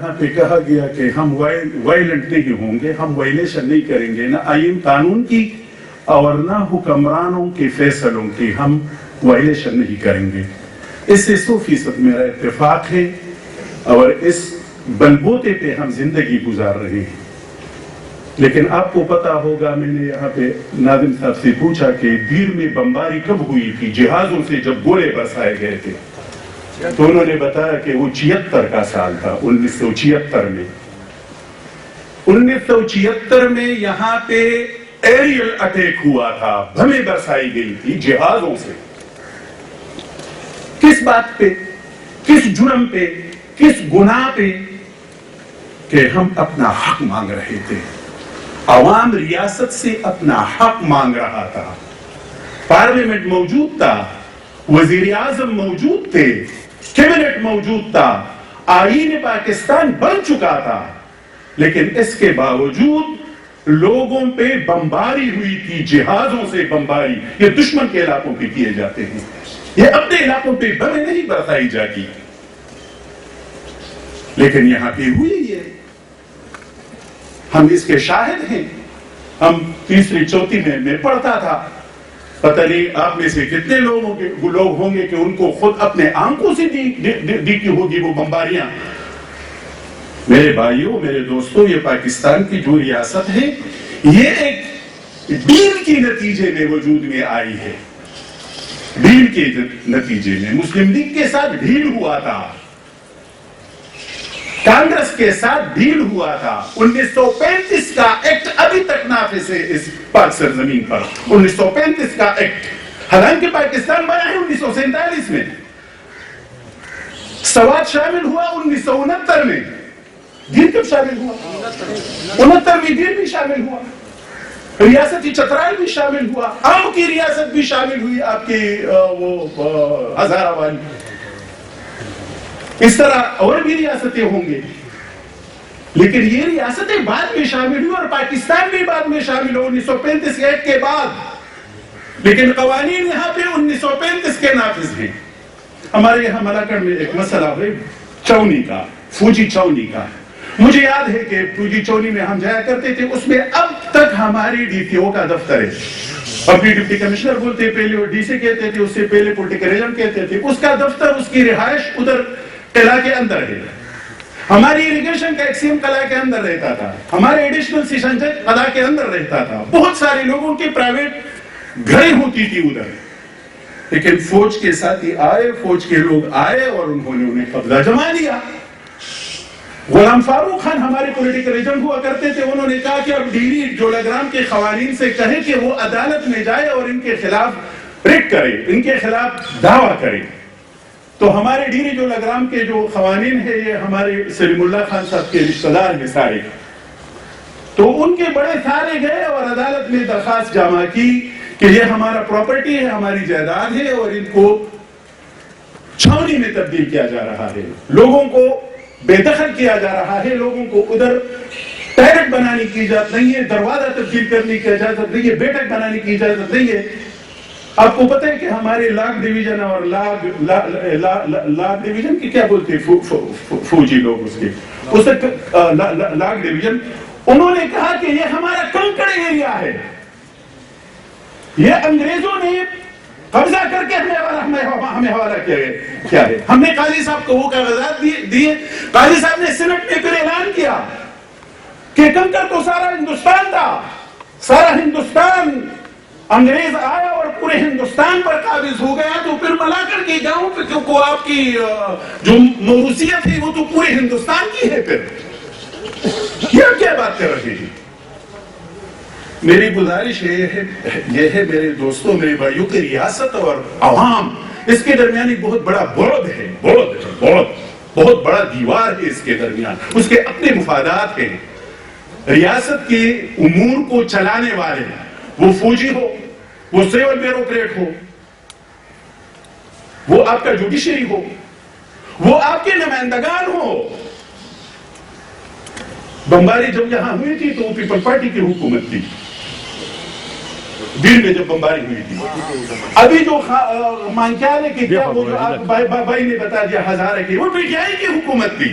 یہاں پہ کہا گیا کہ ہم وائلنٹ نہیں ہوں گے، ہم وائلیشن نہیں کریں گے، نہ آئین قانون کی اور نہ حکمرانوں کے فیصلوں کی ہم وائلیشن نہیں کریں گے۔ اس سے 100% میرا اتفاق ہے اور اس بلبوتے پہ ہم زندگی گزار رہے ہیں۔ لیکن آپ کو پتا ہوگا، میں نے یہاں پہ ناظم صاحب سے پوچھا کہ دیر میں بمباری کب ہوئی تھی، جہازوں سے جب گولے برسائے گئے تھے، تو انہوں نے بتایا کہ وہ 76 کا سال تھا، 1976 میں۔ 1976 میں یہاں پہ ایریل اٹیک ہوا تھا، بمیں برسائی گئی تھی جہازوں سے۔ کس بات پہ، کس جرم پہ، کس گناہ پہ؟ کہ ہم اپنا حق مانگ رہے تھے۔ عوام ریاست سے اپنا حق مانگ رہا تھا، پارلیمنٹ موجود تھا، وزیر اعظم موجود تھے، کیبنٹ موجود تھا، آئین پاکستان بن چکا تھا، لیکن اس کے باوجود لوگوں پہ بمباری ہوئی تھی، جہازوں سے بمباری۔ یہ دشمن کے علاقوں پہ کیے جاتے ہیں، یہ اپنے علاقوں پہ بمیں نہیں برسائی جاتی، لیکن یہاں پہ ہوئی یہ، ہم اس کے شاہد ہیں۔ ہم تیسری چوتھی میں پڑھتا تھا، پتہ نہیں آپ میں سے کتنے لوگ ہوں گے کہ ان کو خود اپنے آنکھوں سے دیکھی ہوگی وہ بمباریاں۔ میرے بھائیوں، میرے دوستوں، یہ پاکستان کی جو ریاست ہے، یہ ایک ڈیل کے نتیجے میں وجود میں آئی ہے۔ ڈیل کے نتیجے میں مسلم لیگ کے ساتھ ڈیل ہوا تھا، کانگریس کے ساتھ ڈیل ہوا تھا۔ 1935 کا ایکٹ ابھی تک نافذ ہے اس پاک سرزمین پر، 1935 کا ایکٹ، حالانکہ پاکستان بنا ہے 1947 میں۔ سوات شامل ہوا 1969 میں، دین کب شامل ہوا؟ 69 میں دین بھی شامل ہوا، ریاستی چترال بھی شامل ہوا، عام کی ریاست بھی شامل ہوئی، آپ کی وہ ہزارہ والی۔ اس طرح اور بھی ریاستیں ہوں گے، لیکن یہ ریاستیں بعد میں شامل ہوئی اور پاکستان بھی بعد میں شامل ہو 1935 ایکٹ کے بعد، لیکن قوانین یہاں پہ 1935 کے نافذ ہیں۔ ہمارے یہاں ملاکڑ میں ایک مسئلہ ہے چونی کا، فوجی چونی کا۔ مجھے یاد ہے کہ فوجی چونی میں ہم جایا کرتے تھے، اس میں اب تک ہماری ڈی سی او کا دفتر ہے، ابھی ڈپٹی کمشنر بولتے، پہلے وہ ڈی سی کہتے تھے، اس سے پہلے پولیٹیکل ایجنٹ کہتے تھے، اس کا دفتر، اس کی رہائش ادھر قلعہ کے اندر ہے۔ ہماری ایریگیشن کا ایکسیم قلعہ کے اندر رہتا تھا، ہمارے ایڈیشنل سیشن جج قلعہ کے اندر رہتا تھا، بہت سارے لوگوں کی پرائیویٹ گھریں ہوتی تھی ادھر، لیکن فوج کے ساتھی آئے، فوج کے لوگ آئے اور انہوں نے انہیں قبضہ جما لیا۔ غلام فاروق خان ہمارے پولیٹیکل ایجنٹ ہوا کرتے تھے، انہوں نے کہا کہ اب ڈیری جولاگرام کے قوانین سے کہیں کہ وہ عدالت میں جائے اور ان کے خلاف ریٹ کرے، ان کے خلاف دعویٰ کرے۔ تو ہمارے ڈیری جولاگرام کے جو قوانین ہیں، یہ ہمارے سلیم اللہ خان صاحب کے رشتہ دار ہیں سارے، تو ان کے بڑے سارے گئے اور عدالت میں درخواست جمع کی کہ یہ ہمارا پراپرٹی ہے، ہماری جائیداد ہے، اور ان کو چھاؤنی میں تبدیل کیا جا رہا ہے، لوگوں کو بے دخل کیا جا رہا ہے، لوگوں کو ادھر ٹائلٹ بنانے کی اجازت نہیں ہے، دروازہ تبدیل کرنے کی اجازت نہیں ہے، بیٹھک بنانے کی اجازت نہیں ہے۔ آپ کو پتہ ہے کہ ہمارے لاگ ڈویژن اور لاگ ڈویژن کی کیا بولتے ہیں فوجی لوگ، اس کے لاگ ڈویژن، انہوں نے کہا کہ یہ ہمارا کنکڑ ایریا ہے، یہ انگریزوں نے قبضہ کر کے ہمیں حوالہ کیا ہے۔ ہم نے قاضی صاحب کو وہ کاغذات دیے، قاضی صاحب نے سینٹ میں پھر اعلان کیا کہ کنکڑ تو سارا ہندوستان تھا، سارا ہندوستان انگریز آیا اور پورے ہندوستان پر قابض ہو گیا، تو پھر ملاکڑ کے گاؤں پہ کیونکہ آپ کی جو موروثیت ہے وہ تو پورے ہندوستان کی ہے۔ پھر یہ کیا بات کر رہے ہیں؟ میری گزارش یہ ہے میرے دوستوں، میرے بھائیوں، کہ ریاست اور عوام، اس کے درمیان ایک بہت بڑا برد ہے، بہت بڑا دیوار ہے اس کے درمیان، اس کے اپنے مفادات ہیں۔ ریاست کے امور کو چلانے والے، وہ فوجی ہو، وہ سیول بیوروکریٹ ہو، وہ آپ کا جوڈیشری ہو، وہ آپ کے نمائندگان ہو۔ بمباری جب یہاں ہوئی تھی تو وہ پیپل پارٹی کی حکومت تھی، دن میں جب بمباری ہوئی تھی۔ ابھی جو مانکیالے کی کیا وہ جو آپ بھائی نے بتا دیا ہزارہ کی، وہ پی ٹی آئی کی حکومت تھی۔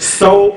100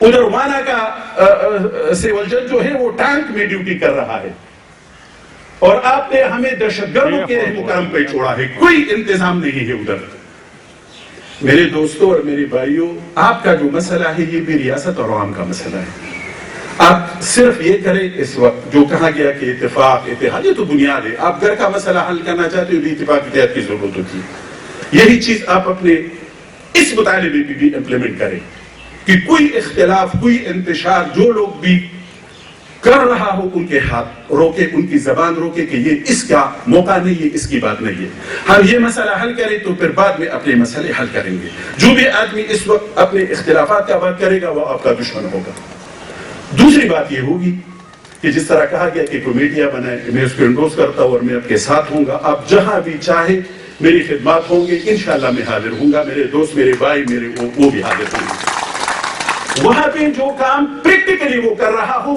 ادھر وانا کا سیول جج جو ہے وہ ٹانک میں ڈیوٹی کر رہا ہے، اور آپ نے ہمیں دہشت گردوں کے رحم کرم پہ چھوڑا ہے، کوئی انتظام نہیں ہے ادھر۔ میرے دوستوں اور میرے بھائیوں، آپ کا جو مسئلہ ہے یہ بھی ریاست اور عوام کا مسئلہ ہے۔ آپ صرف یہ کریں اس وقت جو کہا گیا کہ اتفاق اتحاد، یہ تو بنیاد ہے۔ آپ گھر کا مسئلہ حل کرنا چاہتے ہو بھی اتفاق اتحاد کی ضرورت ہوتی ہے۔ یہی چیز آپ اپنے اس مطالبے میں بھی امپلیمنٹ کریں کہ کوئی اختلاف، کوئی انتشار جو لوگ بھی کر رہا ہو ان کے ہاتھ روکے، ان کی زبان روکے کہ یہ اس کا موقع نہیں ہے، اس کی بات نہیں ہے۔ ہم یہ مسئلہ حل کریں تو پھر بعد میں اپنے مسئلے حل کریں گے۔ جو بھی آدمی اس وقت اپنے اختلافات کا بات کرے گا وہ آپ کا دشمن ہوگا۔ دوسری بات یہ ہوگی کہ جس طرح کہا گیا کہ کمیٹیاں بنائیں، میں اس کو انڈورس کرتا ہوں اور میں آپ کے ساتھ ہوں گا۔ آپ جہاں بھی چاہیں میری خدمات ہوں گے، انشاءاللہ میں حاضر ہوں گا۔ میرے دوست، میرے بھائی، وہ بھی حاضر ہوں گے۔ وہاں پہ جو کام پریکٹیکلی وہ کر رہا ہو،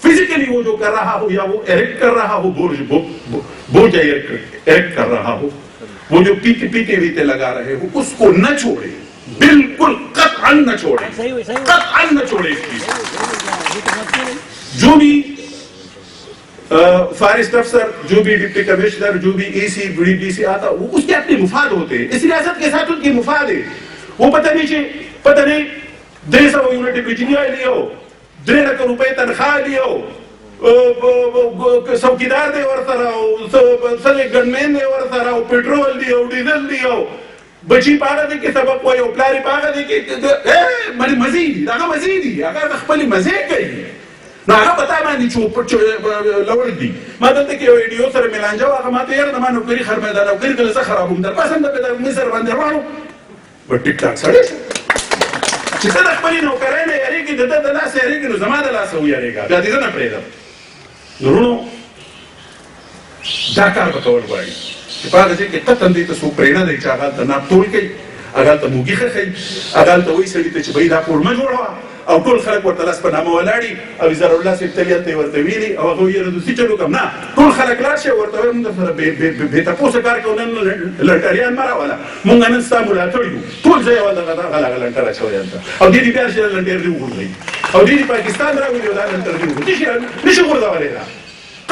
فزیکلی وہ جو کر رہا ہو، یا وہ ایرکٹ کر رہا ہو، بورڈ ایرکٹ کر رہا ہو، وہ جو پیٹے ویتے لگا رہے ہو، اس کو نہ چھوڑے، بالکل قطعاً نہ چھوڑے، قطعاً نہ چھوڑے اس چیز۔ جو بھی فارسٹ افسر، جو بھی ڈپٹی کمشنر، جو بھی اے سی، بڑی ڈی سی آتا، وہ اس کے اپنے مفاد ہوتے ہیں، اس ریاست کے ساتھ ان کی مفاد ہے۔ وہ پتہ نہیں 200 یونٹ بجلی لیو، 1.5 لکھ روپے تنخواہ لیو، چوکیدار دے ورتا رہو، سلے گنمین دے ورتا رہو، پیٹرول دیو، ڈیزل دیو، بچی پاگا دے کے سبق کوئی، اپلاری پاگا دے کے مزید آگا مزیدی آگا تخپلی مزید کئی نا آگا بتا مانی لوڑ دی ما دلتا کہ ایڈیو سر ملان جاو آگا ماتا یار نما نوکری خرمیدہ نوکری کلسا خرابوں در پاسم دا پیدا مصر باندر وانو بٹ ٹک ٹاک سڑے چیسا تخپلی نوکرین یاری کی دتا دلا سے یاری کی نو زمان دلا سے ہو یاری گا بیادی زن اپریدہ نرونو داکار بکول بائی پاگا جے کہ قطن دیتا سو پرینا دے چاگال تا ناب تول کئی اگال تا موگی خی اگال تا وہی سڑی تا چھ بھئی دا پورما جوڑا او ټول خلک ورته لاس په نامه ولاړي او وزیر الله صاحب تلیت ته ورته ویلي او هغه یې ردوسي چلو کوم نه ټول خلک لاړ شي ورته وایم موږ سره بې تپوسه کار کوو نن لنډریان مه راوله موږ نن ستا ملاتړ یو ټول ځای یې هغه لنډر اچولی هلته او دې دې بیا چې لنډیر دې وغورځوي او دې دې پاکستان راولي او دا لنډر دې وغورځوي نشي غورځولی دا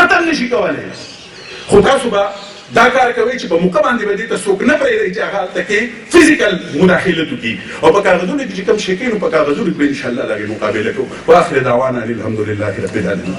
قطعا نشي کولی خو تاسو به دا کار کوي چې په موقع باندې به دې ته څوک نه پرېږدي چې هغه هلته کې فزیکل مداخلت وکړي او په کاغذونو کې چې کوم شی کوي نو په کاغذونو کې به انشاءالله د هغې مقابله کوو واخر دعوانا الحمدلله رب العالمین